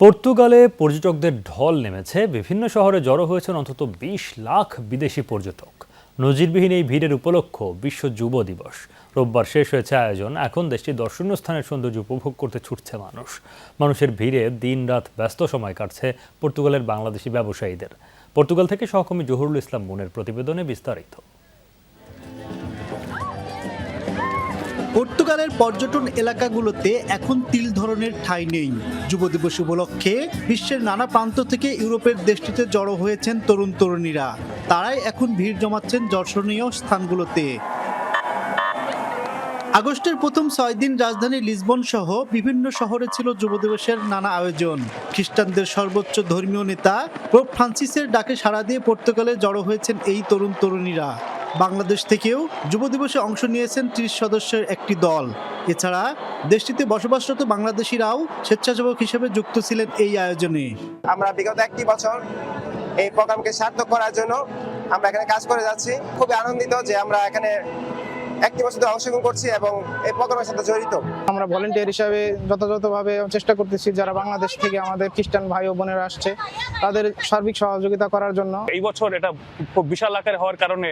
পর্তুগালে পর্যটকদের ঢল নেমেছে। বিভিন্ন শহরে জড়ো হয়েছেন অন্তত ২০ লাখ বিদেশি পর্যটক। নজিরবিহীন এই ভিড়ের উপলক্ষ বিশ্ব যুব দিবস। রোববার শেষ হয়েছে আয়োজন। এখন দেশটির দর্শনীয় স্থানের সৌন্দর্য উপভোগ করতে ছুটছে মানুষের ভিড়ে দিনরাত ব্যস্ত সময় কাটছে পর্তুগালের বাংলাদেশি ব্যবসায়ীদের। পর্তুগাল থেকে সহকর্মী জহুরুল ইসলাম মুনের প্রতিবেদনে বিস্তারিত। পর্তুগালের পর্যটন এলাকাগুলোতে এখন তিল ধরনের ঠাঁই নেই। যুব দিবস উপলক্ষে বিশ্বের নানা প্রান্ত থেকে ইউরোপের দেশটিতে জড়ো হয়েছেন তরুণ তরুণীরা। তারাই এখন ভিড় জমাচ্ছেন দর্শনীয় স্থানগুলোতে। আগস্টের প্রথম ৬ দিন রাজধানী লিসবন সহ বিভিন্ন শহরে ছিল যুব দিবসের নানা আয়োজন। খ্রিস্টানদের সর্বোচ্চ ধর্মীয় নেতা পোপ ফ্রান্সিসের ডাকে সাড়া দিয়ে পর্তুগালে জড়ো হয়েছেন এই তরুণ তরুণীরা। বাংলাদেশ থেকেও যুব দিবসে অংশ নিয়েছেন ৩০ সদস্যের একটি দল। এছাড়া দেশটিতে বসবাসরত বাংলাদেশিরাও স্বেচ্ছাসেবক হিসেবে যুক্ত ছিলেন এই আয়োজনে। আমরা বিগত একটি বছর এই প্রোগ্রামকে সার্থক করার জন্য আমরা এখানে কাজ করে যাচ্ছি। খুবই আনন্দিত যে আমরা এখানে একটি বছর ধরে অংশগ্রহণ করছি এবং এই প্রোগ্রামের সাথে জড়িত। আমরা ভলেন্টিয়ার হিসাবে যথাযথভাবে চেষ্টা করতেছি যারা বাংলাদেশ থেকে আমাদের খ্রিস্টান ভাই ও বোনেরা আসছে তাদের সার্বিক সহযোগিতা করার জন্য। এই বছর এটা খুব বিশাল আকারে হওয়ার কারণে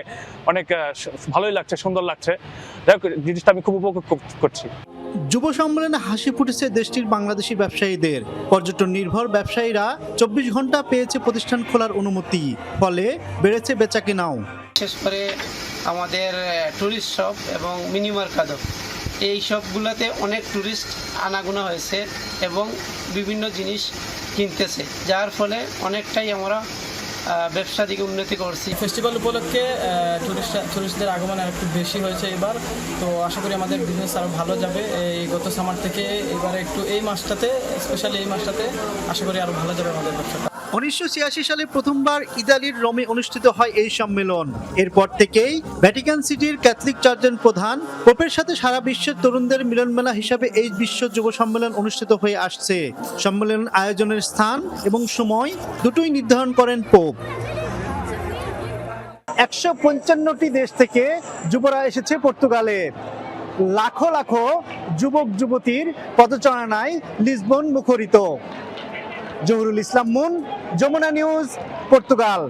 অনেক ভালোই লাগছে, সুন্দর লাগছে। যাই হোক, জিনিসটা আমি খুব উপভোগ করছি। যুব সম্মেলনে হাসি ফুটেছে দেশটির বাংলাদেশি ব্যবসায়ীদের। পর্যটন নির্ভর ব্যবসায়ীরা ২৪ ঘন্টা পেয়েছে প্রতিষ্ঠান খোলার অনুমতি, ফলে বেড়েছে বেচাকেনাও। বিশেষ করে আমাদের ট্যুরিস্ট শপ এবং মিনি মার্কেট, এই সবগুলোতে অনেক ট্যুরিস্ট আনাগোনা হয়েছে এবং বিভিন্ন জিনিস কিনতেছে, যার ফলে অনেকটাই আমরা ব্যবসা দিকে উন্নতি করছি। ফেস্টিভ্যাল উপলক্ষে টুরিস্টদের আগমন একটু বেশি হয়েছে এবার, তো আশা করি আমাদের বিজনেস আরও ভালো যাবে। এই গত সামার থেকে এবারে একটু এই মাসটাতে, স্পেশালি এই মাসটাতে আশা করি আরও ভালো যাবে আমাদের ব্যবসাটা। ১৯৮৬ সালে প্রথমবার ইতালির রোমে অনুষ্ঠিত হয় এই সম্মেলন। এরপর থেকেই ভ্যাটিকান সিটির ক্যাথলিক চার্চের প্রধান পোপের সাথে সারা বিশ্বের তরুণদের মিলনমেলা হিসাবে এই বিশ্ব যুব সম্মেলন অনুষ্ঠিত হয়ে আসছে। সম্মেলন আয়োজনের স্থান এবং সময় দুটোই নির্ধারণ করেন পোপ। ১৫৫টি দেশ থেকে যুবরা এসেছে পর্তুগালে। লাখো লাখো যুবক যুবতীর পদচারণায় লিসবন মুখরিত। Zahurul Islam moon, Jamuna news, Portugal.